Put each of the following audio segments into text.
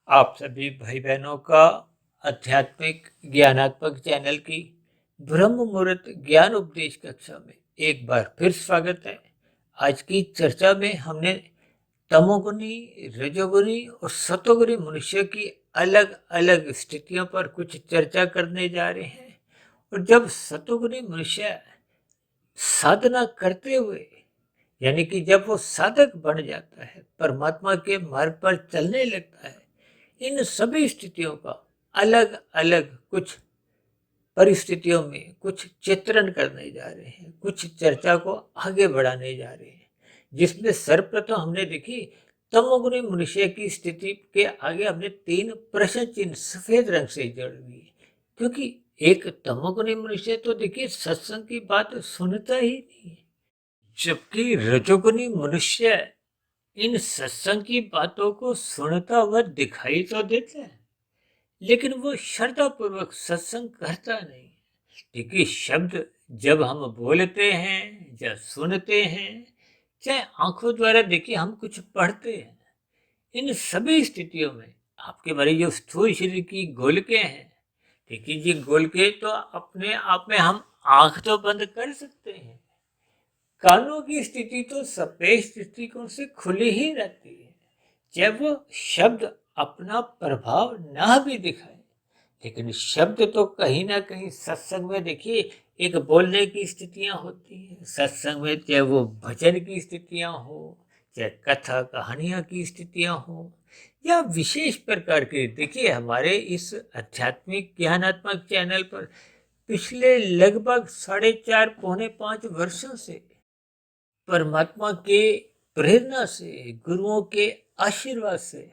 आप सभी भाई बहनों का आध्यात्मिक ज्ञानात्मक चैनल की ब्रह्म मुहूर्त ज्ञान उपदेश कक्षा में एक बार फिर स्वागत है। आज की चर्चा में हमने तमोगुनी, रजोगुनी और सतोगुनी मनुष्य की अलग अलग स्थितियों पर कुछ चर्चा करने जा रहे हैं। और जब सतोगुनी मनुष्य साधना करते हुए यानी कि जब वो साधक बन जाता है, परमात्मा के मार्ग पर चलने लगता है, इन सभी स्थितियों का अलग अलग कुछ परिस्थितियों में कुछ चित्रण करने जा रहे हैं, कुछ चर्चा को आगे बढ़ाने जा रहे हैं, जिसमें सर्वप्रथम हमने देखी तमोगुणी मनुष्य की स्थिति के आगे हमने 3 प्रश्न चिन्ह सफेद रंग से जोड़ दिए। क्योंकि एक तमोगुणी मनुष्य तो देखिए सत्संग की बात सुनता ही नहीं है, जबकि रजोगुनी मनुष्य इन सत्संग की बातों को सुनता हुआ दिखाई तो देता है, लेकिन वो श्रद्धापूर्वक सत्संग करता नहीं है। देखिए शब्द जब हम बोलते हैं या सुनते हैं, चाहे आंखों द्वारा देखिए हम कुछ पढ़ते हैं, इन सभी स्थितियों में आपके हमारे जो स्थूल शरीर की गोलकें हैं, देखिए ये गोलकें तो अपने आप में हम आंख तो बंद कर सकते हैं, कानों की स्थिति तो सपेश दृष्टिकोण से खुली ही रहती है। जब वो शब्द अपना प्रभाव ना भी दिखाए, लेकिन शब्द तो कहीं ना कहीं सत्संग में देखिए एक बोलने की स्थितियां होती है। सत्संग में चाहे वो भजन की स्थितियां हो, चाहे कथा कहानियां की स्थितियां हो, या विशेष प्रकार के देखिए हमारे इस आध्यात्मिक ज्ञानात्मक चैनल पर पिछले लगभग 4.5 पौने 5 वर्षों से परमात्मा के प्रेरणा से, गुरुओं के आशीर्वाद से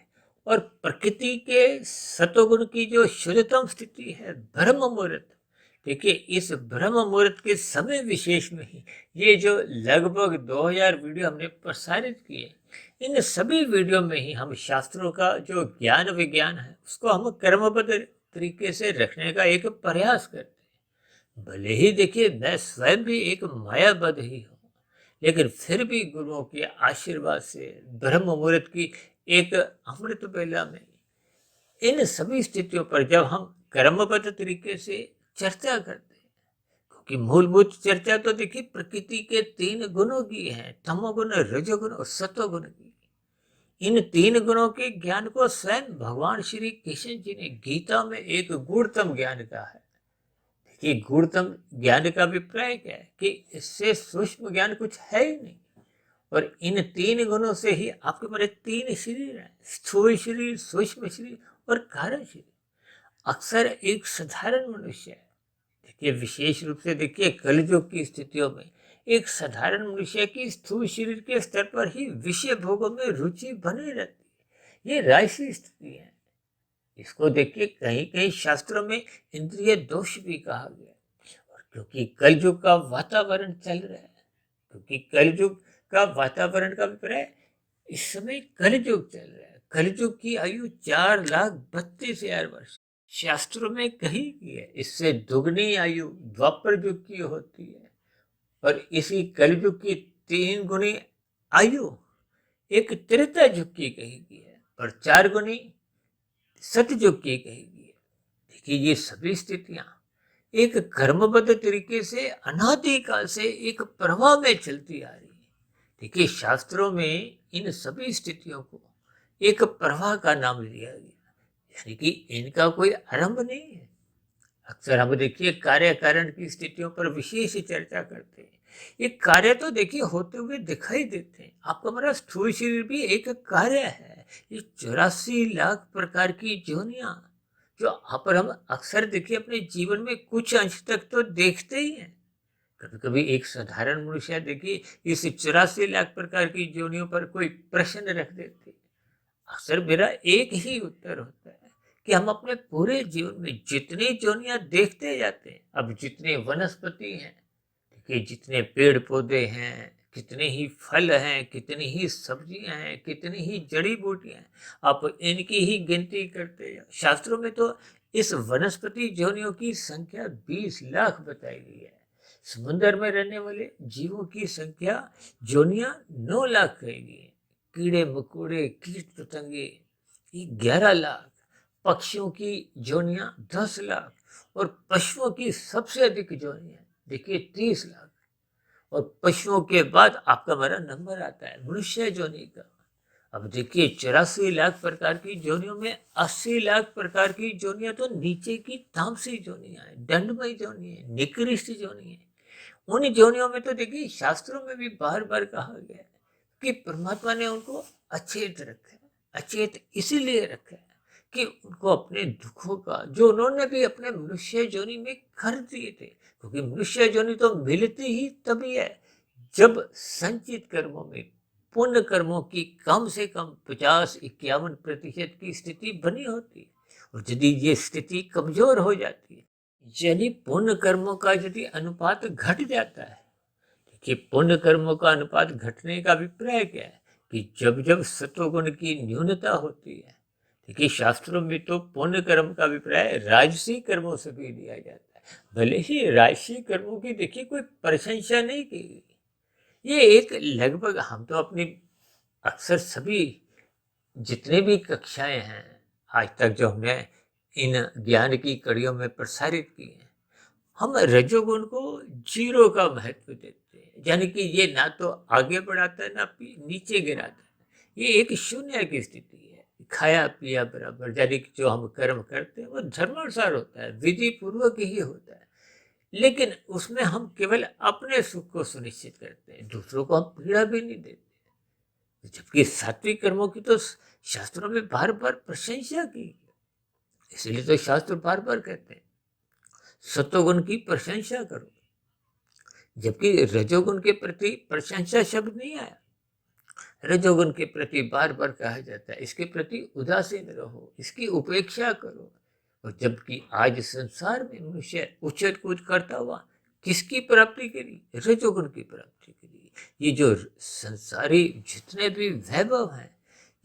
और प्रकृति के सतोगुण की जो शुद्धतम स्थिति है ब्रह्म मुहूर्त, देखिए इस ब्रह्म मुहूर्त के समय विशेष में ही ये जो लगभग 2000 वीडियो हमने प्रसारित किए, इन सभी वीडियो में ही हम शास्त्रों का जो ज्ञान विज्ञान है उसको हम कर्मबद्ध तरीके से रखने का एक प्रयास करते हैं। भले ही देखिए मैं स्वयं भी एक मायाबद्ध ही हूँ, लेकिन फिर भी गुरुओं के आशीर्वाद से ब्रह्म मुहूर्त की एक अमृत बेला में इन सभी स्थितियों पर जब हम क्रमबद्ध तरीके से चर्चा करते हैं, क्योंकि मूलभूत चर्चा तो देखिए प्रकृति के 3 गुणों की है, तमोगुण, रजोगुण और सतोगुण की। इन 3 गुणों के ज्ञान को स्वयं भगवान श्री कृष्ण जी ने गीता में एक गूढ़तम ज्ञान कहा है। कि गूढ़तम ज्ञान का अभिप्राय क्या है कि इससे सूक्ष्म ज्ञान कुछ है ही नहीं। और इन 3 गुणों से ही आपके पास 3 शरीर है, स्थूल शरीर, सूक्ष्म शरीर और कारण शरीर। अक्सर एक साधारण मनुष्य है, देखिए विशेष रूप से देखिए कलयुग की स्थितियों में एक साधारण मनुष्य की स्थूल शरीर के स्तर पर ही विषय भोगों में रुचि बनी रहती है। ये राशि स्थिति है। इसको देखिए कहीं कहीं शास्त्रों में इंद्रिय दोष भी कहा गया। और क्योंकि कलयुग का वातावरण चल रहा है, क्योंकि कलयुग का वातावरण का अभिप्राय इस समय कलयुग चल रहा है। कलयुग की आयु 4,32,000 वर्ष शास्त्रों में कही गई है। इससे दुगनी आयु द्वापर युग की होती है। और इसी कलयुग की 3 गुनी आयु एक त्रेता युग की कही गई है और 4 गुनी सतयुग की कही गई है। देखिए ये सभी स्थितियां एक कर्मबद्ध तरीके से अनादिकाल से एक प्रवाह में चलती आ रही है। देखिए शास्त्रों में इन सभी स्थितियों को एक प्रवाह का नाम दिया गया, यानी कि इनका कोई आरंभ नहीं है। अक्सर हम देखिए कार्य कारण की स्थितियों पर विशेष चर्चा करते हैं। ये कार्य तो देखिए होते हुए दिखाई देते हैं। आपका हमारा स्थूल शरीर भी एक कार्य है। ये 84 लाख प्रकार की योनियां जो यहाँ पर हम अक्सर देखिए अपने जीवन में कुछ अंश तक तो देखते ही हैं। कभी कभी एक साधारण मनुष्य देखिए इस 84 लाख प्रकार की योनियों पर कोई प्रश्न रख देते हैं। अक्सर मेरा एक ही उत्तर होता है कि हम अपने पूरे जीवन में जितनी योनियां देखते जाते हैं, अब जितने वनस्पति हैं, देखिए जितने पेड़ पौधे हैं, कितने ही फल हैं, कितनी ही सब्जियां हैं, कितनी ही जड़ी बूटियां हैं, आप इनकी ही गिनती करते जाओ। शास्त्रों में तो इस वनस्पति योनियों की संख्या 20 लाख बताई गई है। समुद्र में रहने वाले जीवों की संख्या योनियां 9 लाख कही गई है। कीड़े मकोड़े, कीट पतंगे, ये 11 लाख, पक्षियों की जोनियां 10 लाख और पशुओं की सबसे अधिक जोनियां देखिए 30 लाख। और पशुओं के बाद आपका हमारा नंबर आता है मनुष्य जोनि का। अब देखिए 84 लाख प्रकार की जोनियों में 80 लाख प्रकार की जोनियां तो नीचे की तामसी जोनियां है, दंडमय जोनि है, निकृष्ट जोनि है। उन जोनियों में तो देखिए शास्त्रों में भी बार बार कहा गया है कि परमात्मा ने उनको अचेत रखा है। अचेत इसीलिए रखा है कि उनको अपने दुखों का जो उन्होंने भी अपने मनुष्य जोनि में कर दिए थे, क्योंकि मनुष्य जोनि तो मिलती ही तभी है जब संचित कर्मों में पुण्य कर्मों की कम से कम 50-51% की स्थिति बनी होती है। और यदि ये स्थिति कमजोर हो जाती है, यानी पुण्य कर्मों का यदि अनुपात घट जाता है, कि पुण्य कर्मों का अनुपात घटने का अभिप्राय क्या है कि जब जब सत्वगुण की न्यूनता होती है, देखिए शास्त्रों में तो पुण्य कर्म का अभिप्राय राजसी कर्मों से भी लिया जाता है। भले ही राजसी कर्मों की देखिए कोई प्रशंसा नहीं की गई, ये एक लगभग हम तो अपनी अक्सर सभी जितने भी कक्षाएं हैं आज तक जो हमने इन ज्ञान की कड़ियों में प्रसारित की है, हम रजोगुण को 0 का महत्व देते हैं, यानी कि ये ना तो आगे बढ़ाता है ना नीचे गिराता है। ये एक शून्य की स्थिति है, खाया पिया बराबर, यानी कि जो हम कर्म करते हैं वो धर्मानुसार होता है, विधि पूर्वक ही होता है। लेकिन उसमें हम केवल अपने सुख को सुनिश्चित करते हैं, दूसरों को हम पीड़ा भी नहीं देते। जबकि सात्विक कर्मों की तो शास्त्रों में बार बार प्रशंसा की, इसलिए तो शास्त्र बार बार कहते हैं सत्वगुण की प्रशंसा करो, जबकि रजोगुण के प्रति प्रशंसा शब्द नहीं आया। रजोगुण के प्रति बार बार कहा जाता है इसके प्रति उदासीन रहो, इसकी उपेक्षा करो। और जबकि आज संसार में मनुष्य उछल कूद करता हुआ किसकी प्राप्ति के लिए? रजोगुण की प्राप्ति के लिए। ये जो संसारी जितने भी वैभव हैं,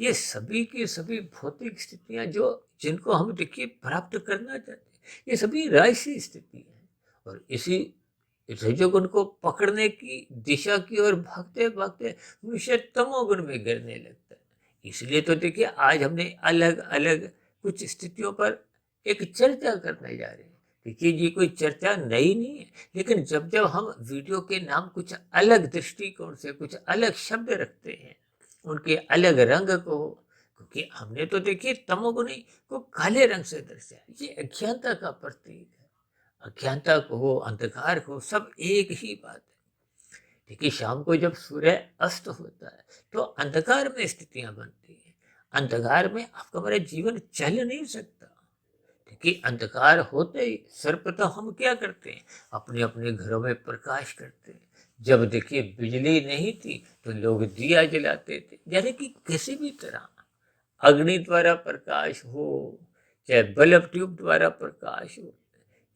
ये सभी की सभी भौतिक स्थितियां जो जिनको हम देखिए प्राप्त करना चाहते हैं, ये सभी राजसी स्थिति है। और इसी रजोगुण को पकड़ने की दिशा की ओर भागते भागते मनुष्य तमोगुण में गिरने लगता है। इसलिए तो देखिए आज हमने अलग अलग कुछ स्थितियों पर एक चर्चा करने जा रहे हैं। देखिए ये कोई चर्चा नई नहीं है, लेकिन जब जब हम वीडियो के नाम कुछ अलग दृष्टिकोण से कुछ अलग शब्द रखते हैं, उनके अलग रंग को, क्योंकि हमने तो देखिए तमोगुणी को काले रंग से दर्शाया, ये अज्ञानता का प्रतीक है। अज्ञानता को हो, अंधकार को, सब एक ही बात है। देखिए शाम को जब सूर्य अस्त होता है तो अंधकार में स्थितियां बनती हैं। अंधकार में आपका हमारा जीवन चल नहीं सकता। देखिए अंधकार होते ही सर्वप्रथम हम क्या करते हैं, अपने अपने घरों में प्रकाश करते हैं। जब देखिए बिजली नहीं थी तो लोग दिया जलाते थे, यानी कि किसी भी तरह अग्नि द्वारा प्रकाश हो चाहे बल्ब ट्यूब द्वारा प्रकाश हो,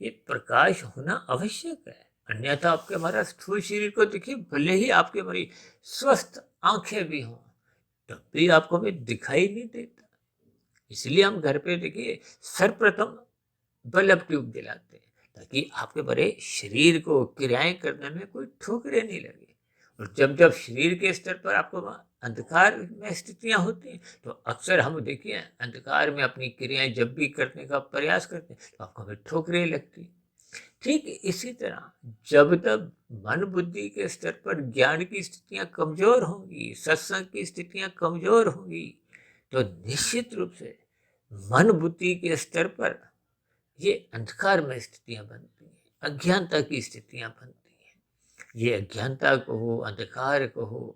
ये प्रकाश होना आवश्यक है। अन्यथा आपके हमारा स्थूल शरीर को देखिए भले ही आपके हमारी स्वस्थ आंखें भी हों तब भी आपको हमें दिखाई नहीं देता। इसलिए हम घर पे देखिए सर्वप्रथम बल्ब ट्यूब जलाते हैं ताकि आपके बड़े शरीर को क्रियाएं करने में कोई ठोकरें नहीं लगे। और जब जब शरीर के स्तर पर आपको अंधकार में स्थितियां होती हैं तो अक्सर हम देखिए अंधकार में अपनी क्रियाएं जब भी करने का प्रयास करते हैं तो आपको हमें ठोकरें लगती। ठीक इसी तरह जब तक मन बुद्धि के स्तर पर ज्ञान की स्थितियां कमजोर होंगी, सत्संग की स्थितियां कमजोर होंगी, तो निश्चित रूप से मन बुद्धि के स्तर पर ये अंधकार में स्थितियां बनती हैं, अज्ञानता की स्थितियां बनती हैं। ये अज्ञानता को हो, अंधकार को हो,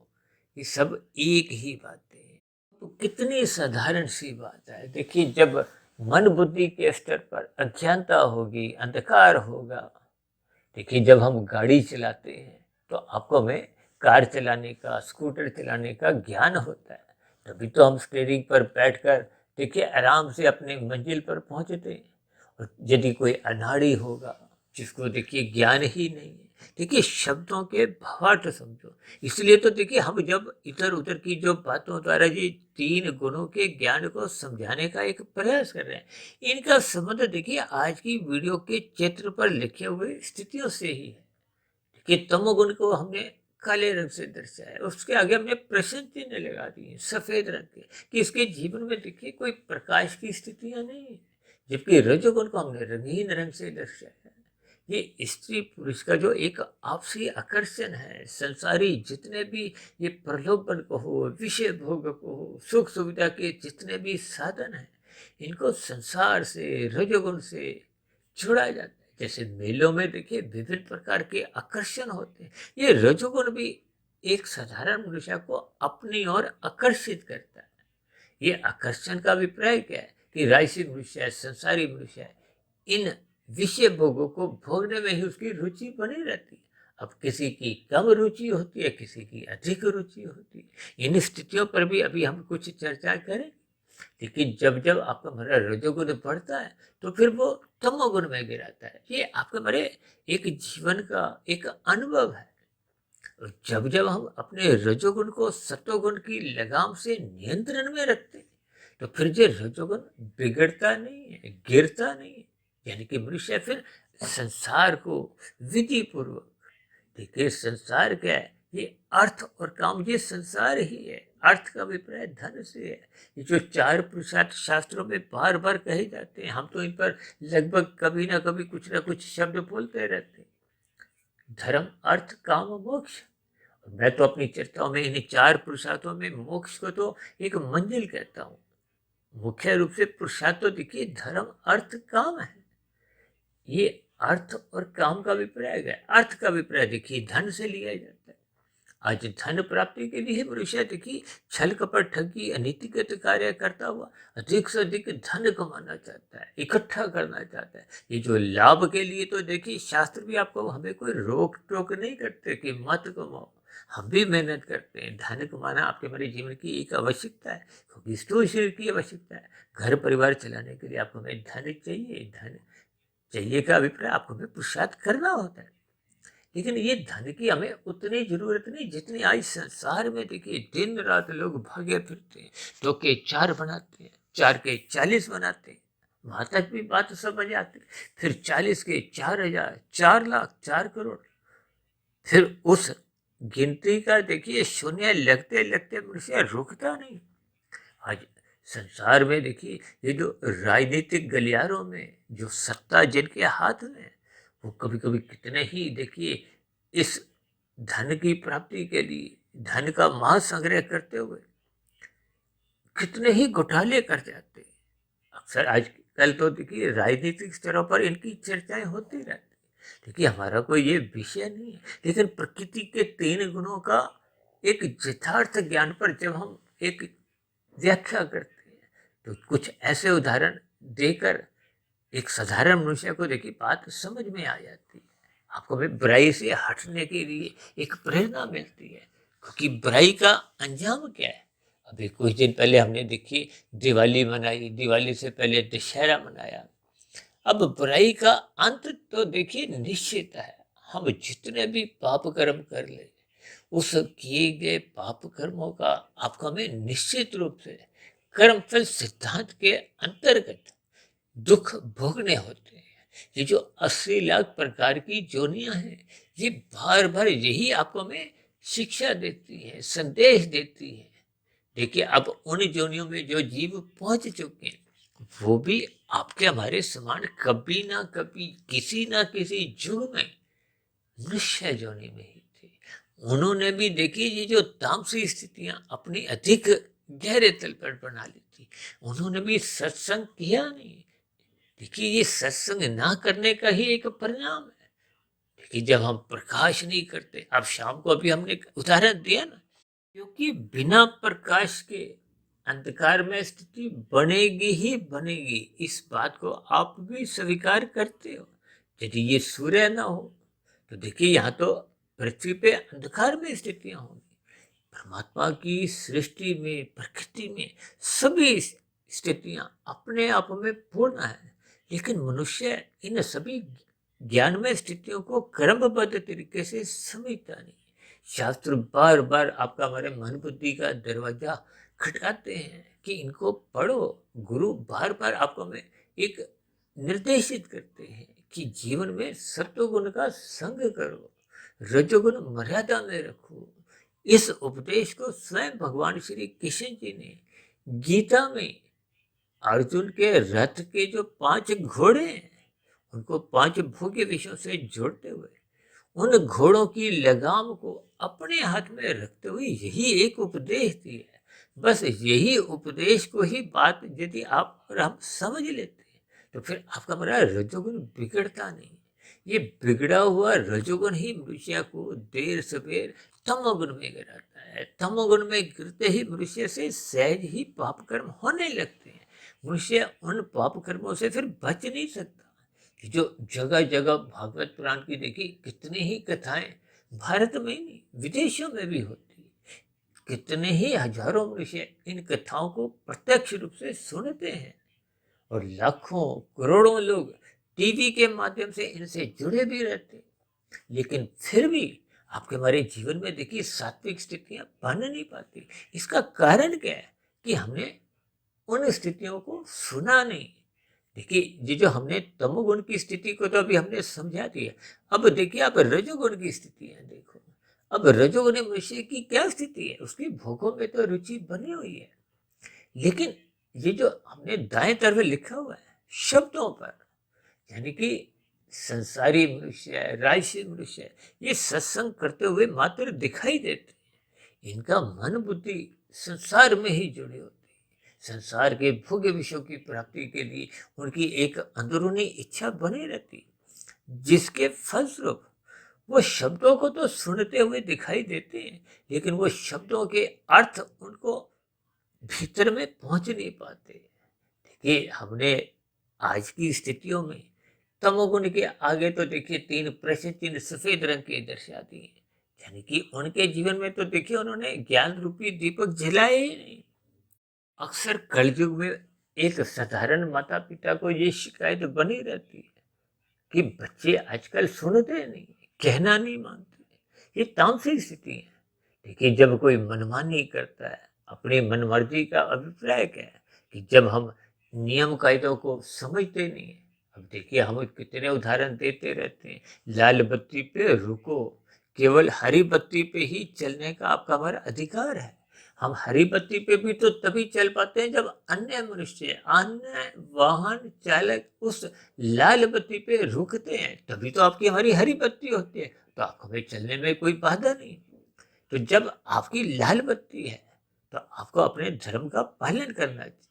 ये सब एक ही बातें हैं। तो कितनी साधारण सी बात है। देखिए जब मन बुद्धि के स्तर पर अज्ञानता होगी, अंधकार होगा, देखिए जब हम गाड़ी चलाते हैं तो आपको हमें कार चलाने का, स्कूटर चलाने का ज्ञान होता है, तभी तो हम स्टीयरिंग पर बैठकर देखिए आराम से अपने मंजिल पर पहुंचते हैं। और यदि कोई अनाड़ी होगा जिसको देखिए ज्ञान ही नहीं है, देखिए शब्दों के भावार्थ समझो। इसलिए तो देखिए हम जब इधर उधर की जो बातों द्वारा ये 3 गुणों के ज्ञान को समझाने का एक प्रयास कर रहे हैं, इनका संबंध देखिए आज की वीडियो के चित्र पर लिखे हुए स्थितियों से ही है। देखिए तमोगुण को हमने काले रंग से दर्शाया है, उसके आगे हमने प्रश्न चिन्ह लगा दिए सफेद रंग के, कि इसके जीवन में देखिए कोई प्रकाश की स्थितियां नहीं है। जबकि रजोगुण को हमने रंगीन रंग से दर्शाया है। ये स्त्री पुरुष का जो एक आपसी आकर्षण है, संसारी जितने भी ये प्रलोभन को हो, विषय भोग को हो, सुख सुविधा के जितने भी साधन हैं, इनको संसार से, रजोगुण से जोड़ा जाता है। जैसे मेलों में देखिए विभिन्न प्रकार के आकर्षण होते हैं, ये रजोगुण भी एक साधारण मनुष्य को अपनी ओर आकर्षित करता है। ये आकर्षण का अभिप्राय क्या है कि राजसी मनुष्य है, संसारी मनुष्य है, इन विषय भोगों को भोगने में ही उसकी रुचि बनी रहती है। अब किसी की कम रुचि होती है, किसी की अधिक रुचि होती है। इन स्थितियों पर भी अभी हम कुछ चर्चा करें। लेकिन जब जब आपका हमारा रजोगुण बढ़ता है तो फिर वो तमोगुण में गिराता है। ये आपके हमारे एक जीवन का एक अनुभव है। और जब जब हम अपने रजोगुण को सत्वगुण की लगाम से नियंत्रण में रखते हैं तो फिर ये रजोगुण बिगड़ता नहीं है, गिरता नहीं है। यानी कि मनुष्य फिर संसार को विधि पूर्वक, देखिए संसार क्या है, ये अर्थ और काम, ये संसार ही है। अर्थ का अभिप्राय धन से है। ये जो चार पुरुषार्थ शास्त्रों में बार बार कहे जाते हैं, हम तो इन पर लगभग कभी ना कभी कुछ ना कुछ शब्द बोलते रहते हैं। धर्म, अर्थ, काम, मोक्ष। मैं तो अपनी चर्चाओं में इन चार पुरुषार्थों में मोक्ष को तो एक मंजिल कहता हूँ। मुख्य रूप से पुरुषार्थ तो देखिए धर्म, अर्थ, काम है। ये अर्थ और काम का अभिप्राय है। अर्थ का अभिप्राय देखिए धन से लिया जाता है। आज धन प्राप्ति के लिए मनुष्य देखिए छल कपट, ठगी, अनीतिगत कार्य करता हुआ अधिक से अधिक धन कमाना चाहता है, इकट्ठा करना चाहता है। ये जो लाभ के लिए तो देखिए शास्त्र भी आपको, हमें कोई रोक टोक नहीं करते कि मत कमाओ। हम भी मेहनत करते हैं। धन कमाना आपके हमारे जीवन की एक आवश्यकता है, क्योंकि स्थूल शरीर की आवश्यकता है। घर परिवार चलाने के लिए आपको हमें धन चाहिए। धन चाहिए का अभिप्राय आपको हमें पुरुषार्थ करना होता है। लेकिन ये धन की हमें उतनी जरूरत नहीं जितनी आज संसार में देखिए दिन रात लोग भागे फिरते हैं। 2 के 4 बनाते हैं, 4 के 40 बनाते हैं। वहां तक भी बात समझ आती। फिर 40 के 4,000, 4 लाख, 4 करोड़। फिर उस गिनती का देखिए शून्य लगते लगते मनुष्य रुकता नहीं। आज संसार में देखिए ये जो राजनीतिक गलियारों में जो सत्ता जिनके हाथ में है, वो कभी कभी कितने ही देखिए इस धन की प्राप्ति के लिए धन का महासंग्रह करते हुए कितने ही घोटाले कर जाते हैं। अक्सर आजकल तो देखिए राजनीतिक स्तरों पर इनकी चर्चाएं होती रहती। देखिए हमारा कोई ये विषय नहीं है, लेकिन प्रकृति के 3 गुणों का एक यथार्थ ज्ञान पर जब हम एक व्याख्या करते हैं तो कुछ ऐसे उदाहरण देकर एक साधारण मनुष्य को देखिए बात समझ में आ जाती है। आपको भी बुराई से हटने के लिए एक प्रेरणा मिलती है, क्योंकि बुराई का अंजाम क्या है। अभी कुछ दिन पहले हमने देखी दिवाली मनाई, दिवाली से पहले दशहरा मनाया। अब बुराई का अंत तो देखिए निश्चित है। हम जितने भी पाप कर्म कर ले, उस किए गए पाप कर्मों का आपको हमें निश्चित रूप से कर्मफल सिद्धांत के अंतर्गत दुख भोगने होते हैं। ये जो 80 लाख प्रकार की जोनियां हैं, ये बार बार यही आपको हमें शिक्षा देती है, संदेश देती है। देखिए अब उन जोनियों में जो जीव पहुंच चुके हैं, वो भी आपके हमारे समान कभी ना कभी किसी ना किसी युग में मनुष्य जोनि में ही थे। उन्होंने भी देखिए ये जो तामसी स्थितियां अपनी अधिक गहरे तल पर बना ली थी, उन्होंने भी सत्संग किया नहीं। देखिए ये सत्संग ना करने का ही एक परिणाम है। देखिए जब हम प्रकाश नहीं करते, अब शाम को अभी हमने एक उदाहरण दिया ना, क्योंकि बिना प्रकाश के अंधकार में स्थिति बनेगी ही बनेगी। इस बात को आप भी स्वीकार करते हो। यदि ये सूर्य ना हो तो देखिए यहाँ तो पृथ्वी पे अंधकार में स्थितियां होंगी। परमात्मा की सृष्टि में, प्रकृति में सभी स्थितियां अपने आप में पूर्ण है, लेकिन मनुष्य इन सभी ज्ञानमय स्थितियों को क्रमबद्ध तरीके से समझता नहीं। शास्त्र बार बार आपका हमारे मन बुद्धि का दरवाजा खटकाते हैं कि इनको पढ़ो। गुरु बार बार आपको हमें एक निर्देशित करते हैं कि जीवन में सत्वगुण का संग करो, रजोगुण मर्यादा में रखो। इस उपदेश को स्वयं भगवान श्री कृष्ण जी ने गीता में अर्जुन के रथ के जो 5 घोड़े हैं उनको 5 भोग्य विषयों से जोड़ते हुए उन घोड़ों की लगाम को अपने हाथ में रखते हुए यही एक उपदेश दिया है। बस यही उपदेश को ही बात यदि आप और हम समझ लेते हैं तो फिर आपका मेरा रजोगुण बिगड़ता नहीं। ये बिगड़ा हुआ रजोगुण ही मनुष्य को देर सवेर तमोगुण में गिराता है। तमोगुण में गिरते ही मनुष्य से सहज ही पाप कर्म होने लगते हैं। मनुष्य उन पाप कर्मों से फिर बच नहीं सकता। कि जो जगह जगह भागवत पुराण की देखी कितनी ही कथाएं भारत में ही नहीं विदेशों में भी होती है। कितने ही हजारों मनुष्य इन कथाओं को प्रत्यक्ष रूप से सुनते हैं और लाखों करोड़ों लोग टीवी के माध्यम से इनसे जुड़े भी रहते हैं। लेकिन फिर भी आपके हमारे जीवन में देखिए सात्विक स्थितियां बन नहीं पाती। इसका कारण क्या है कि हमने उन स्थितियों को सुना नहीं। देखिए ये जो हमने तमोगुण की स्थिति को तो अभी हमने समझा दिया। अब देखिए आप रजोगुण की स्थिति है देखो। अब रजोगुण मनुष्य की क्या स्थिति है, उसकी भोगों में तो रुचि बनी हुई है। लेकिन ये जो हमने दाएं तरफ लिखा हुआ है शब्दों पर, यानी कि संसारी मनुष्य राजसी मनुष्य ये सत्संग करते हुए मात्र दिखाई देते हैं। इनका मन बुद्धि संसार में ही जुड़े होते हैं। संसार के भोग्य विषयों की प्राप्ति के लिए उनकी एक अंदरूनी इच्छा बनी रहती, जिसके फलस्वरूप वो शब्दों को तो सुनते हुए दिखाई देते हैं लेकिन वो शब्दों के अर्थ उनको भीतर में पहुंच नहीं पाते। देखिए हमने आज की स्थितियों में तमोगुण के आगे तो देखिए 3 प्रश्न चिन्ह सफेद रंग के दर्शा दिए, यानी कि उनके जीवन में तो देखिए उन्होंने ज्ञान रूपी दीपक जलाए ही नहीं। अक्सर कलयुग में एक साधारण माता पिता को ये शिकायत बनी रहती है कि बच्चे आजकल सुनते नहीं, कहना नहीं मानते। ये तामसिक स्थिति है। देखिए जब कोई मनमानी करता है, अपनी मनमर्जी का अभिप्राय क्या है कि जब हम नियम कायदों को समझते नहीं है। अब देखिए हम कितने उदाहरण देते रहते हैं, लाल बत्ती पे रुको, केवल हरी बत्ती पे ही चलने का आपका हमारा अधिकार है। हम हरी बत्ती पे भी तो तभी चल पाते हैं जब अन्य मनुष्य अन्य वाहन चालक उस लाल बत्ती पे रुकते हैं, तभी तो आपकी हमारी हरी बत्ती होती है। तो आपको हमें चलने में कोई बाधा नहीं। तो जब आपकी लाल बत्ती है तो आपको अपने धर्म का पालन करना चाहिए।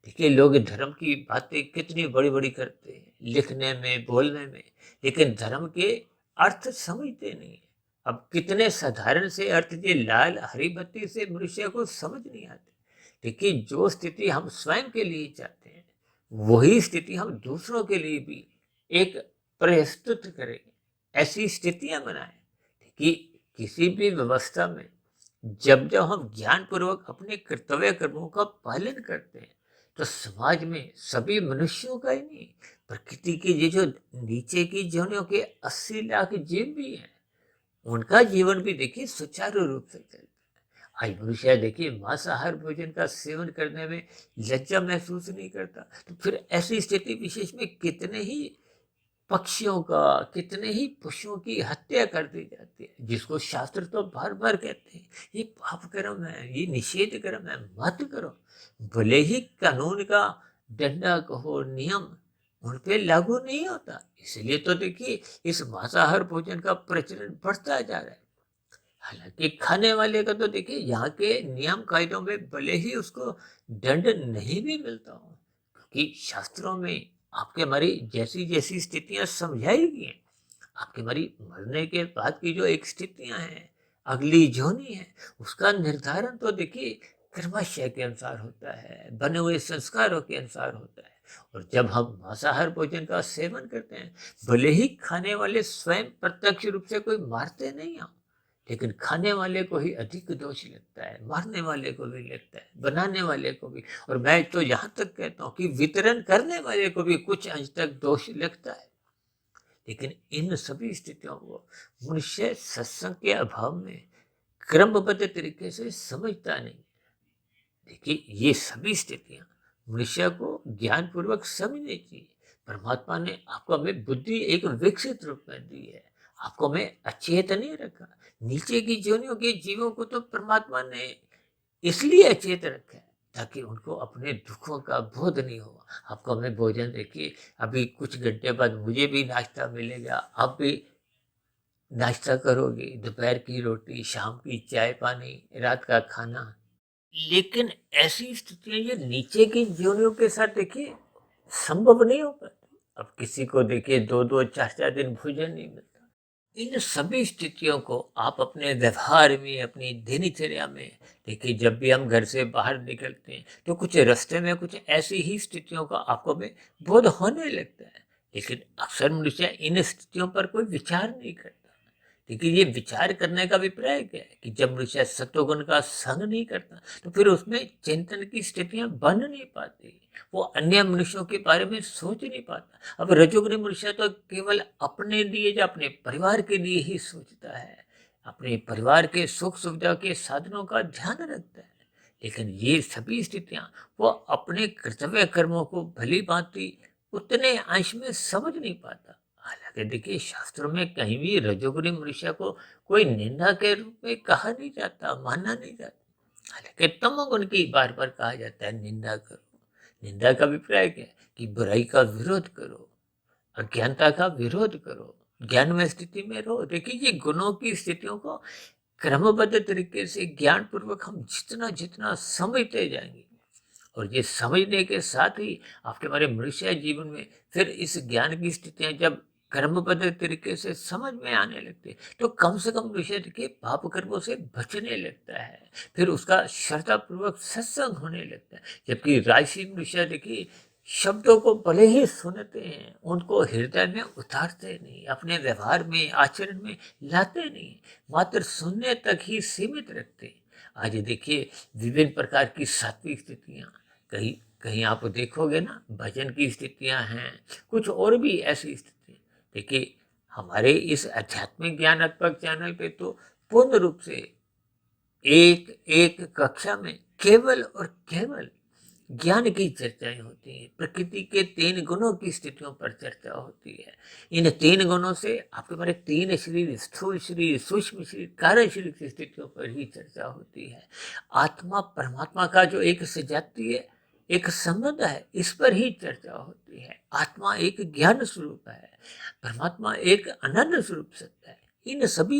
देखिए लोग धर्म की बातें कितनी बड़ी बड़ी करते हैं लिखने में बोलने में, लेकिन धर्म के अर्थ समझते नहीं है। अब कितने साधारण से अर्थ ये लाल हरी बत्ती से मनुष्य को समझ नहीं आते। देखिए जो स्थिति हम स्वयं के लिए चाहते हैं वही स्थिति हम दूसरों के लिए भी एक प्रस्तुत करें, ऐसी स्थितियां बनाएं कि किसी भी व्यवस्था में जब जब हम ज्ञान पूर्वक अपने कर्तव्य कर्मों का पालन करते हैं तो समाज में सभी मनुष्यों का ही नहीं, प्रकृति के ये जो नीचे की जोनियों के 80 लाख जीव भी हैं उनका जीवन भी देखिए सुचारू रूप से चलता है। आज मनुष्य देखिए मांसाहार भोजन का सेवन करने में लज्जा महसूस नहीं करता। तो फिर ऐसी स्थिति विशेष में कितने ही पक्षियों का कितने ही पशुओं की हत्या कर दी जाती है, जिसको शास्त्र तो बार बार कहते हैं ये पाप कर्म है, ये निषेध कर्म है, मत करो। भले ही कानून का डंडा कहो नियम उन पे लागू नहीं होता, इसलिए तो देखिए इस मांसाहार भोजन का प्रचलन बढ़ता जा रहा है। हालांकि खाने वाले का तो देखिए यहाँ के नियम कायदों में भले ही उसको दंड नहीं भी मिलता हो, क्योंकि शास्त्रों में आपके हमारी जैसी जैसी स्थितियां समझाई गई हैं। आपके हमारी मरने के बाद की जो एक स्थितियां हैं अगली जोनी है उसका निर्धारण तो देखिए कर्माशय के अनुसार होता है, बने हुए संस्कारों के अनुसार होता है। और जब हम मांसाहार भोजन का सेवन करते हैं भले ही खाने वाले स्वयं प्रत्यक्ष रूप से कोई मारते नहीं हो, लेकिन खाने वाले को ही अधिक दोष लगता है, मारने वाले को भी लगता है, बनाने वाले को भी, और मैं तो यहाँ तक कहता हूँ कि वितरण करने वाले को भी कुछ अंश तक दोष लगता है। लेकिन इन सभी स्थितियों को मनुष्य सत्संग के अभाव में क्रमबद्ध तरीके से समझता नहीं। देखिए ये सभी स्थितियां मनुष्य को ज्ञान पूर्वक समझनी चाहिए। परमात्मा ने आपको हमें बुद्धि एक विकसित रूप में दी है, आपको मैं अचेत नहीं रखा। नीचे की जोनियों के जीवों को तो परमात्मा ने इसलिए अचेत रखा है ताकि उनको अपने दुखों का बोध नहीं हो। आपको मैं भोजन देखिए, अभी कुछ घंटे बाद मुझे भी नाश्ता मिलेगा, आप भी नाश्ता करोगे, दोपहर की रोटी, शाम की चाय पानी, रात का खाना। लेकिन ऐसी स्थितियां ये नीचे की योनियों के साथ देखिए संभव नहीं हो पाती। अब किसी को देखिए 2-2 4-4 दिन भोजन नहीं मिलता। इन सभी स्थितियों को आप अपने व्यवहार में, अपनी दिनचर्या में देखिए, जब भी हम घर से बाहर निकलते हैं तो कुछ रास्ते में कुछ ऐसी ही स्थितियों का आपको में बोध होने लगता है। लेकिन अक्सर मनुष्य इन स्थितियों पर कोई विचार नहीं करता। देखिए, ये विचार करने का अभिप्राय क्या है कि जब मनुष्य सत्वगुण का संग नहीं करता तो फिर उसमें चिंतन की स्थितियां बन नहीं पाती। वो अन्य मनुष्यों के बारे में सोच नहीं पाता। अब रजोगुणी मनुष्य तो केवल अपने लिए या अपने परिवार के लिए ही सोचता है, अपने परिवार के सुख सुविधा के साधनों का ध्यान रखता है। लेकिन ये सभी स्थितियां वो अपने कर्तव्य कर्मों को भली भांति उतने अंश में समझ नहीं पाता। हालांकि देखिए, शास्त्रों में कहीं भी रजोगुणी मनुष्य को कोई निंदा के रूप में कहा नहीं जाता, माना नहीं जाता। हालांकि तमोगुण की बार बार कहा जाता है निंदा करो। निंदा का अभिप्राय क्या है कि बुराई का विरोध करो, अज्ञानता का विरोध करो, ज्ञान में स्थिति में रहो। देखिए, ये गुणों की स्थितियों को क्रमबद्ध तरीके से ज्ञान पूर्वक हम जितना जितना समझते जाएंगे, और ये समझने के साथ ही आपके हमारे मनुष्य जीवन में फिर इस ज्ञान की स्थितियां जब क्रमबद्ध तरीके से समझ में आने लगती है तो कम से कम मनुष्य के पाप कर्मों से बचने लगता है। फिर उसका श्रद्धा पूर्वक सत्संग होने लगता है। जबकि राजसी मनुष्य देखिए, शब्दों को भले ही सुनते हैं, उनको हृदय में उतारते नहीं, अपने व्यवहार में आचरण में लाते नहीं, मात्र सुनने तक ही सीमित रखते हैं। आज देखिए, विभिन्न प्रकार की सात्विक स्थितियां, कहीं कहीं आप देखोगे ना, भजन की स्थितियां हैं, कुछ और भी ऐसी स्थिति। देखिए, हमारे इस आध्यात्मिक ज्ञानात्मक चैनल पे तो पूर्ण रूप से एक एक कक्षा में केवल और केवल ज्ञान की चर्चाएं होती हैं। प्रकृति के 3 गुणों की स्थितियों पर चर्चा होती है। इन 3 गुणों से आपके हमारे 3 शरीर, स्थूल शरीर, सूक्ष्म शरीर, कार्य शरीर की स्थितियों पर ही चर्चा होती है। आत्मा परमात्मा का जो एक सजातीय एक संबंध है, इस पर ही चर्चा होती है। आत्मा एक ज्ञान स्वरूप है, परमात्मा एक अनन्य स्वरूप सत्य है। इन सभी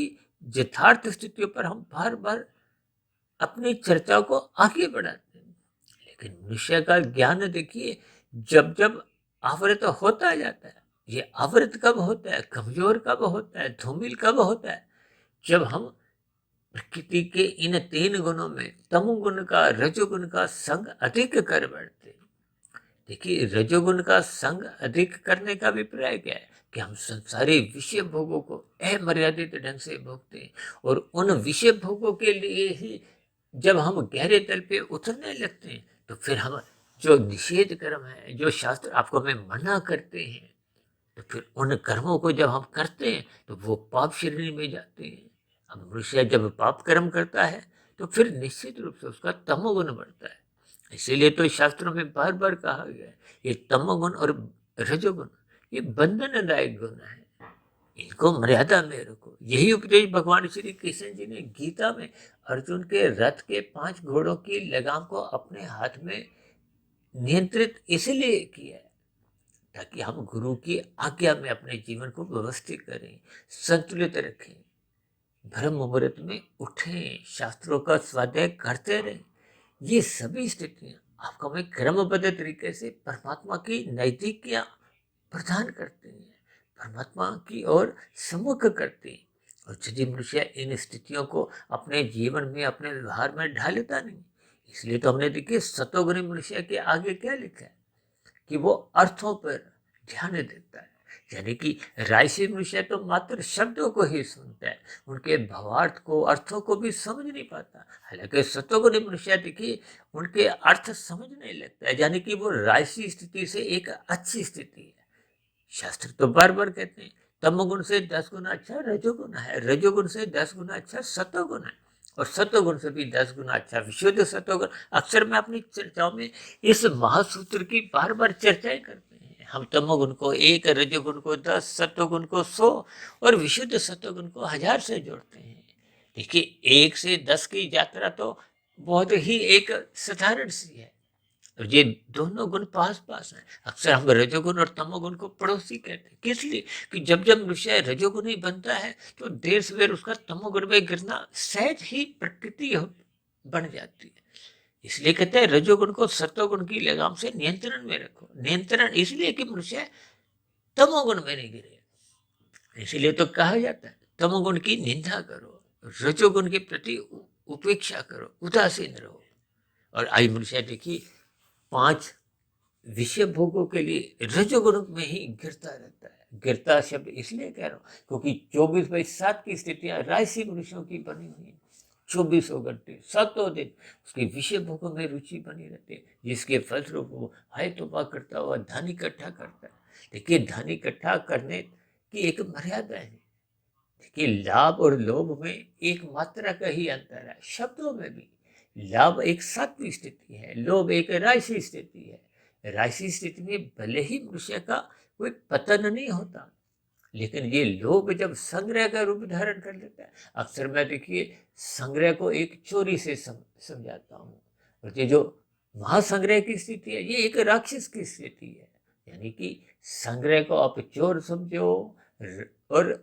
यथार्थ स्थितियों पर हम बार बार अपनी चर्चा को आगे बढ़ाते हैं। लेकिन मनुष्य का ज्ञान देखिए, जब जब आवृत होता जाता है, ये आवृत कब होता है, कमजोर कब होता है, धूमिल कब होता है, जब हम प्रकृति के इन 3 गुणों में तमोगुण का, रजोगुण का संग अधिक कर बैठते हैं। देखिए, रजोगुण का संग अधिक करने का अभिप्राय क्या है कि हम संसारी विषय भोगों को अमर्यादित ढंग से भोगते हैं, और उन विषय भोगों के लिए ही जब हम गहरे तल पे उतरने लगते हैं तो फिर हम जो निषेध कर्म है, जो शास्त्र आपको में मना करते हैं, तो फिर उन कर्मों को जब हम करते हैं तो वो पाप श्रेणी में जाते हैं। अब मनुष्य जब पाप कर्म करता है तो फिर निश्चित रूप से उसका तमोगुण बढ़ता है। इसीलिए तो शास्त्रों में बार बार कहा गया है, ये तमोगुण और रजोगुण ये बंधनदायक गुण है, इनको मर्यादा में रखो। यही उपदेश भगवान श्री कृष्ण जी ने गीता में अर्जुन के रथ के 5 घोड़ों की लगाम को अपने हाथ में नियंत्रित इसलिए किया है ताकि हम गुरु की आज्ञा में अपने जीवन को व्यवस्थित करें, संतुलित रखें, ब्रह्म मुहूर्त में उठें, शास्त्रों का स्वाध्याय करते रहें। ये सभी स्थितियां आपको हमें क्रमबद्ध तरीके से परमात्मा की नैतिकियां प्रदान करते हैं, परमात्मा की ओर सम्मुख करते हैं। और यदि मनुष्य इन स्थितियों को अपने जीवन में, अपने व्यवहार में ढालता नहीं, इसलिए तो हमने देखिए सतोगुणी मनुष्य के आगे क्या लिखा है कि वो अर्थों पर ध्यान देता है। यानी कि राजसी मनुष्य तो मात्र शब्दों को ही सुनता है, उनके भावार्थ को, अर्थों को भी समझ नहीं पाता। हालांकि सतोगुणी मनुष्य देखिए उनके अर्थ समझने लगता है, यानी कि वो राजसी स्थिति से एक अच्छी स्थिति है। शास्त्र तो बार बार कहते हैं तमोगुण से 10 गुना अच्छा रजोगुण है, रजोगुण से 10 गुना अच्छा सतोगुण है, और सतोगुण से भी 10 गुना अच्छा विशुद्ध सतोगुण। अक्सर मैं अपनी चर्चाओं में इस महासूत्र की बार बार चर्चाएं करते हैं। हम तमोगुण को 1, रजोगुण को 10, सत्वगुण को 100 और विशुद्ध सत्वगुण को 1000 से जोड़ते हैं। देखिए 1 से 10 की यात्रा तो बहुत ही एक साधारण सी है। तो ये दोनों गुण पास पास हैं। अक्सर हम रजोगुण और तमोगुण को पड़ोसी कहते हैं। किस लिए? कि जब जब मनुष्य रजोगुण ही बनता है तो देर सवेर उसका तमोगुण में गिरना सहज ही प्रकृति बन जाती है। इसलिए कहते हैं रजोगुण को सत्वगुण की लगाम से नियंत्रण में रखो। नियंत्रण इसलिए कि मनुष्य तमोगुण में नहीं गिरे। इसीलिए तो कहा जाता है तमोगुण की निंदा करो, रजोगुण के प्रति उपेक्षा करो, उदासीन रहो। और आई मनुष्य देखिए 5 विषय भोगों के लिए रजोगुण में ही गिरता रहता है। गिरता शब्द इसलिए कह रहा हूं क्योंकि 24/7 की स्थितियां राशि मनुष्यों की बनी हुई है। 24 घंटे 7 दिन उसके विषय भोगों में रुचि बनी रहती है, जिसके फलस्वरूप वो हाय तौबा करता हुआ धन इकट्ठा करता है। देखिए धन इकट्ठा करने की एक मर्यादा है। देखिए लाभ और लोभ में एक मात्रा का ही अंतर है। शब्दों में भी लाभ एक सात्विक स्थिति है, लोभ एक राजसी स्थिति है। राजसी स्थिति में भले ही मनुष्य का कोई पतन नहीं होता, लेकिन ये लोभ जब संग्रह का रूप धारण कर लेता है। अक्सर मैं देखिए संग्रह को एक चोरी से समझाता हूँ, और ये जो महासंग्रह की स्थिति है ये एक राक्षस की स्थिति है। यानी कि संग्रह को आप चोर समझो और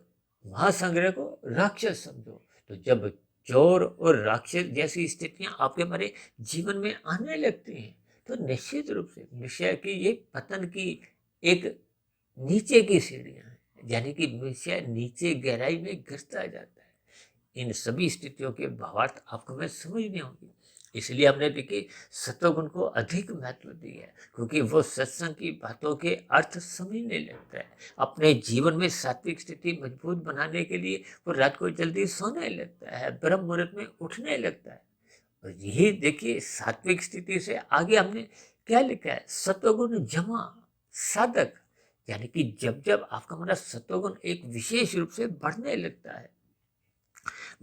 महासंग्रह को राक्षस समझो। तो जब चोर और राक्षस जैसी स्थितियां आपके हमारे जीवन में आने लगती हैं तो निश्चित रूप से मनुष्य की ये पतन की एक नीचे की सीढ़ियां हैं, यानी कि मनुष्य नीचे गहराई में गिरता जाता है। इन सभी स्थितियों के भावार्थ आपको मैं समझनी होंगी। इसलिए हमने देखिए सत्वगुण को अधिक महत्व दिया है, क्योंकि वो सत्संग की बातों के अर्थ समझने लगता है। अपने जीवन में सात्विक स्थिति मजबूत बनाने के लिए वो रात को जल्दी सोने लगता है, ब्रह्म मुहूर्त में उठने लगता है। और यही देखिए सात्विक स्थिति से आगे हमने क्या लिखा है, सत्वगुण जमा साधक। यानी कि जब जब आपका हमारा सत्वगुण एक विशेष रूप से बढ़ने लगता है,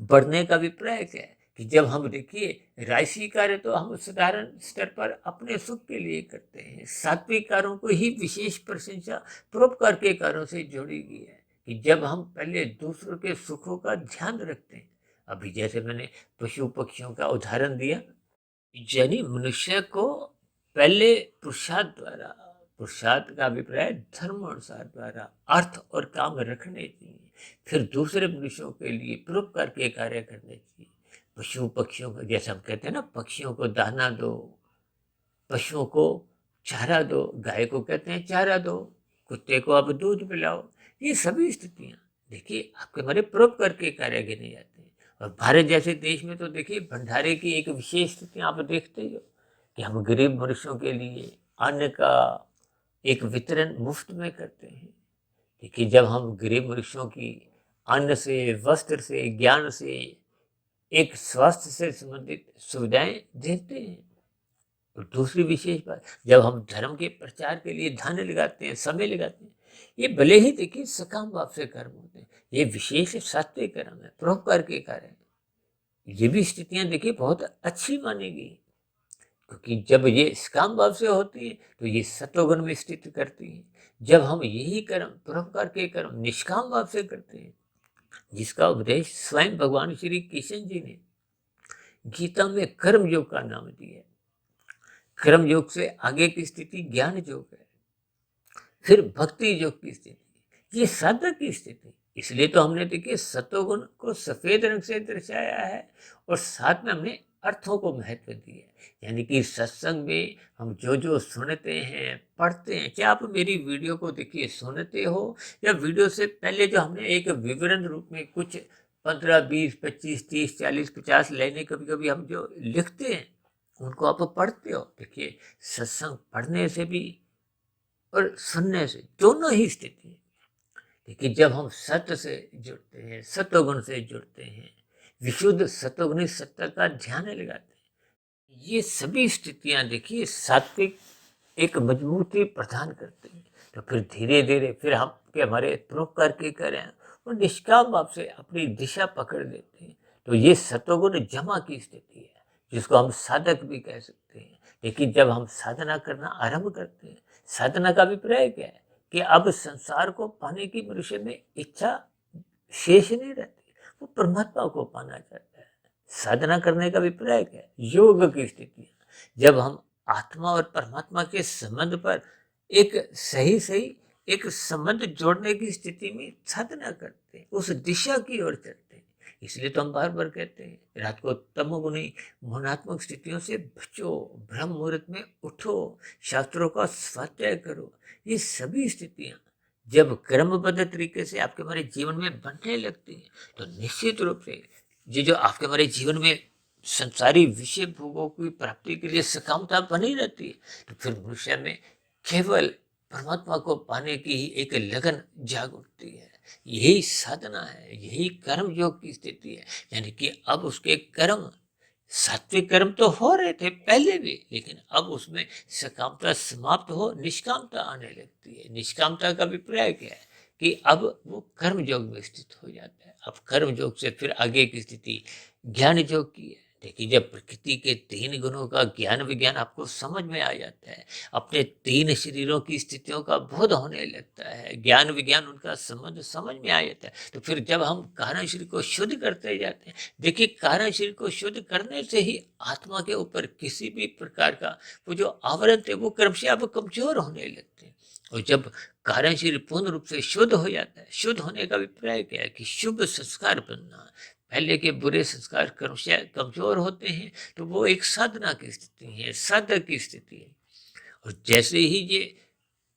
बढ़ने का अभिप्राय क्या है कि जब हम देखिए राजसी कार्य तो हम साधारण स्तर पर अपने सुख के लिए करते हैं, सात्विक कार्यों को ही विशेष प्रशंसा परोपकार के कार्यों से जोड़ी गई है कि जब हम पहले दूसरों के सुखों का ध्यान रखते हैं। अभी जैसे मैंने पशु पक्षियों का उदाहरण दिया, यानी मनुष्य को पहले पुरुषार्थ द्वारा, पुरुषार्थ का अभिप्राय धर्म अनुसार द्वारा अर्थ और काम रखने चाहिए, फिर दूसरे मनुष्यों के लिए परोपकार के कार्य करने चाहिए। पशु पक्षियों को, जैसे हम कहते हैं ना, पक्षियों को दाना दो, पशुओं को चारा दो, गाय को कहते हैं चारा दो, कुत्ते को आप दूध पिलाओ। ये सभी स्थितियां देखिए आपके हमारे परोपकार के कार्य गिने जाते हैं। और भारत जैसे देश में तो देखिए भंडारे की एक विशेष स्थिति आप देखते ही हो कि हम गरीब मनुष्यों के लिए अन्न का एक वितरण मुफ्त में करते हैं। देखिए जब हम गरीब मनुष्यों की अन्न से, वस्त्र से, ज्ञान से, एक स्वास्थ्य से संबंधित सुविधाएं देते हैं। और दूसरी विशेष बात, जब हम धर्म के प्रचार के लिए धन लगाते हैं, समय लगाते हैं, ये भले ही देखिए सकाम भाव से कर्म होते हैं, ये विशेष सात्विक कर्म है, परोपकार के कार्य है। ये भी स्थितियां देखिए बहुत अच्छी मानी गई, क्योंकि जब ये सकाम भाव से होती है तो ये सत्वगुण में स्थित करती है। जब हम यही कर्म, परोपकार के कर्म निष्काम भाव से करते हैं, जिसका उपदेश स्वयं भगवान श्री कृष्ण जी ने गीता में कर्म योग का नाम दिया है। कर्म योग से आगे की स्थिति ज्ञान योग है, फिर भक्ति योग की स्थिति, ये साधक की स्थिति। इसलिए तो हमने देखिए सत्वगुण को सफेद रंग से दर्शाया है और साथ में हमने अर्थों को महत्व दिया है। यानी कि सत्संग में हम जो जो सुनते हैं, पढ़ते हैं, क्या आप मेरी वीडियो को देखिए सुनते हो, या वीडियो से पहले जो हमने एक विवरण रूप में कुछ 15, 20, 25, 30, 40, 50 लाइनें कभी कभी हम जो लिखते हैं उनको आप पढ़ते हो। देखिए सत्संग पढ़ने से भी और सुनने से दोनों ही स्थिति है। देखिए जब हम सत्य से जुड़ते हैं, सत्वगुण से जुड़ते हैं, विशुद्ध सत्वगुणी सत्ता का ध्यान लगाते हैं, ये सभी स्थितियां देखिए सात्विक एक मजबूती प्रदान करते हैं। तो फिर धीरे धीरे फिर हम के हमारे परोपकार के करें और निष्काम भाव से अपनी दिशा पकड़ लेते हैं। तो ये सत्वगुण जमा की स्थिति है, जिसको हम साधक भी कह सकते हैं। लेकिन जब हम साधना करना आरंभ करते हैं, साधना का अभिप्राय क्या है कि अब संसार को पाने की मनुष्य में इच्छा शेष नहीं रहती, वो परमात्मा को पाना चाहता है। साधना करने का अभिप्राय क्या है? योग की स्थिति। जब हम आत्मा और परमात्मा के संबंध पर एक सही सही एक संबंध जोड़ने की स्थिति में साधना करते हैं, उस दिशा की ओर चलते हैं। इसलिए तो हम बार बार कहते हैं रात को तमोगुणी मोनात्मक स्थितियों से बचो, ब्रह्म मुहूर्त में उठो, शास्त्रों का स्वाध्याय करो। ये सभी स्थितियां जब क्रमबद्ध तरीके से आपके हमारे जीवन में बनने लगती है तो निश्चित रूप से ये जो आपके हमारे जीवन में संसारी विषय भोगों की प्राप्ति के लिए सकामता बनी रहती है, तो फिर मनुष्य में केवल परमात्मा को पाने की ही एक लगन जाग उठती है। यही साधना है, यही कर्म योग की स्थिति है। यानी कि अब उसके कर्म, सात्विक कर्म तो हो रहे थे पहले भी, लेकिन अब उसमें सकामता समाप्त हो निष्कामता आने लगती है। निष्कामता का अभिप्राय क्या है कि अब वो कर्म योग में स्थित हो जाता है। अब कर्म योग से फिर आगे की स्थिति ज्ञान योग की है। देखिए, जब प्रकृति के 3 गुणों का ज्ञान विज्ञान आपको समझ में आ जाता है, अपने 3 शरीरों की स्थितियों का बोध होने लगता है, ज्ञान विज्ञान उनका संबंध समझ में आ जाता है, तो फिर जब हम कारण शरीर को शुद्ध करते जाते हैं, देखिए कारण शरीर को शुद्ध करने से ही आत्मा के ऊपर किसी भी प्रकार का वो जो आवरण थे वो क्रमशः अब कमजोर होने लगते हैं। और जब कारण शरीर पूर्ण रूप से शुद्ध हो जाता है, शुद्ध होने का अभिप्राय क्या है कि शुभ संस्कार बनना, पहले के बुरे संस्कार क्रमशः कमजोर होते हैं, तो वो एक साधना की स्थिति है, साधक की स्थिति है। और जैसे ही ये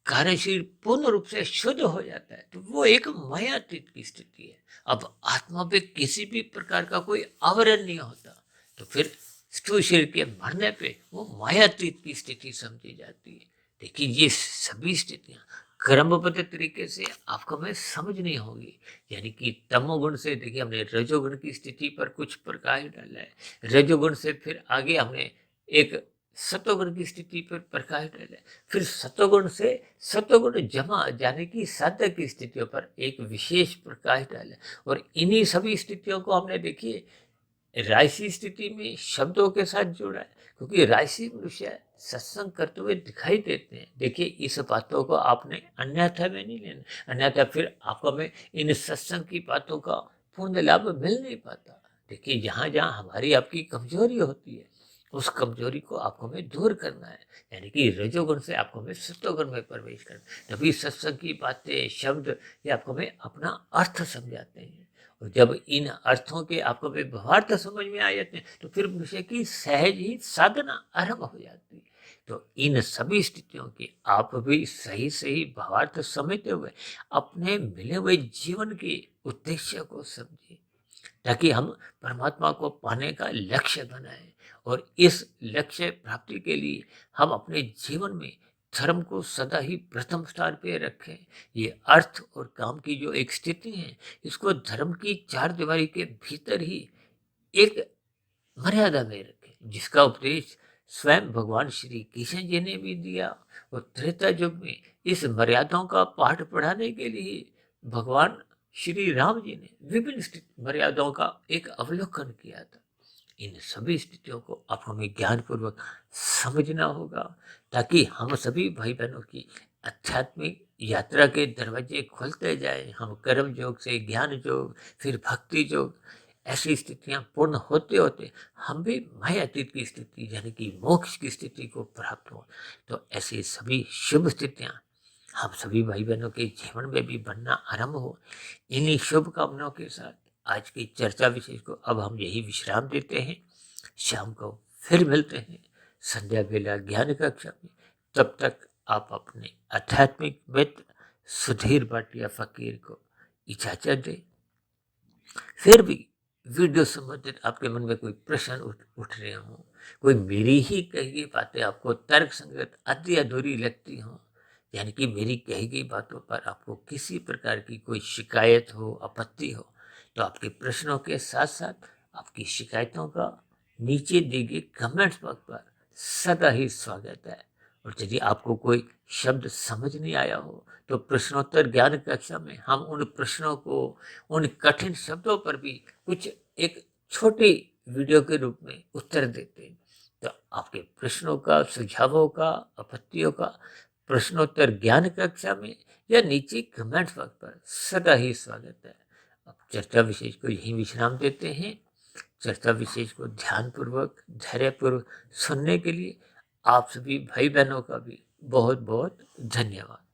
कार्य शरीर पूर्ण रूप से शुद्ध हो जाता है तो वो एक मायातीत की स्थिति है। अब आत्मा पे किसी भी प्रकार का कोई आवरण नहीं होता, तो फिर स्थूल शरीर के मरने पे वो मायातीत की स्थिति समझी जाती है। देखिए, ये सभी स्थितियां क्रमबद्ध तरीके से आपको हमें समझनी होगी। यानी कि तमोगुण से देखिए हमने रजोगुण की स्थिति पर कुछ प्रकाश डाला है, रजोगुण से फिर आगे हमने एक सतोगुण की स्थिति पर प्रकाश डाला है, फिर सतोगुण से सतोगुण जमा यानी कि साधक की स्थितियों पर एक विशेष प्रकाश डाला। और इन्हीं सभी स्थितियों को हमने देखिए राशि स्थिति में शब्दों के साथ जोड़ा है, क्योंकि राशि मनुष्य सत्संग करते हुए दिखाई देते हैं। देखिए, इस बातों को आपने अन्यथा में नहीं लेना, अन्यथा फिर आपको में इन सत्संग की बातों का पूर्ण लाभ मिल नहीं पाता। देखिए, जहाँ जहाँ हमारी आपकी कमजोरी होती है उस कमजोरी को आपको हमें दूर करना है। यानी कि रजोगुण से आपको हमें सत्वगुण में प्रवेश करना। तभी सत्संग की बातें, शब्द ये आपको हमें अपना अर्थ समझाते हैं। और जब इन अर्थों के आपको व्यवहार समझ में आ जाते हैं तो फिर मनुष्य की सहज ही साधना आरंभ हो जाती है। तो इन सभी स्थितियों की आप भी सही सही भावार्थ समझते हुए अपने मिले हुए जीवन के उद्देश्य को समझें, ताकि हम परमात्मा को पाने का लक्ष्य बनाएं। और इस लक्ष्य प्राप्ति के लिए हम अपने जीवन में धर्म को सदा ही प्रथम स्थान पे रखें। ये अर्थ और काम की जो एक स्थिति है, इसको धर्म की 4 दीवारी के भीतर ही एक मर्यादा में रखें, जिसका उपदेश स्वयं भगवान श्री कृष्ण जी ने भी दिया। और त्रेता युग में इस मर्यादाओं का पाठ पढ़ाने के लिए भगवान श्री राम जी ने विभिन्न मर्यादाओं का एक अवलोकन किया था। इन सभी स्थितियों को आपको हमें ज्ञानपूर्वक समझना होगा, ताकि हम सभी भाई बहनों की आध्यात्मिक यात्रा के दरवाजे खुलते जाए। हम कर्म योग से ज्ञान योग, फिर भक्ति योग, ऐसी स्थितियां पूर्ण होते होते हम भी मायातीत की स्थिति यानी कि मोक्ष की स्थिति को प्राप्त हो। तो ऐसी सभी शुभ स्थितियां हम सभी भाई बहनों के जीवन में भी बनना आरंभ हो। इन्हीं शुभकामनाओं के साथ आज की चर्चा विशेष को अब हम यही विश्राम देते हैं। शाम को फिर मिलते हैं संध्या बेला ज्ञान कक्षा में। तब तक आप अपने आध्यात्मिक मित्र सुधीर भाटिया फकीर को इजाजत दें। फिर भी वीडियो संबंधित आपके मन में कोई प्रश्न उठ रहे हों, कोई मेरी ही कही गई बातें आपको तर्क संगत आधी अधूरी लगती हों, यानी कि मेरी कही गई बातों पर आपको किसी प्रकार की कोई शिकायत हो, आपत्ति हो, तो आपके प्रश्नों के साथ साथ आपकी शिकायतों का नीचे दी गई कमेंट्स बॉक्स पर सदा ही स्वागत है। और यदि आपको कोई शब्द समझ नहीं आया हो तो प्रश्नोत्तर ज्ञान कक्षा में हम उन प्रश्नों को, उन कठिन शब्दों पर भी कुछ एक छोटी वीडियो के रूप में उत्तर देते हैं। तो आपके प्रश्नों का, सुझावों का, आपत्तियों का प्रश्नोत्तर ज्ञान कक्षा में या नीचे कमेंट बॉक्स पर सदा ही स्वागत है। अब चर्चा विशेष को यही विश्राम देते हैं। चर्चा विशेष को ध्यानपूर्वक धैर्यपूर्वक सुनने के लिए आप सभी भाई बहनों का भी बहुत बहुत धन्यवाद।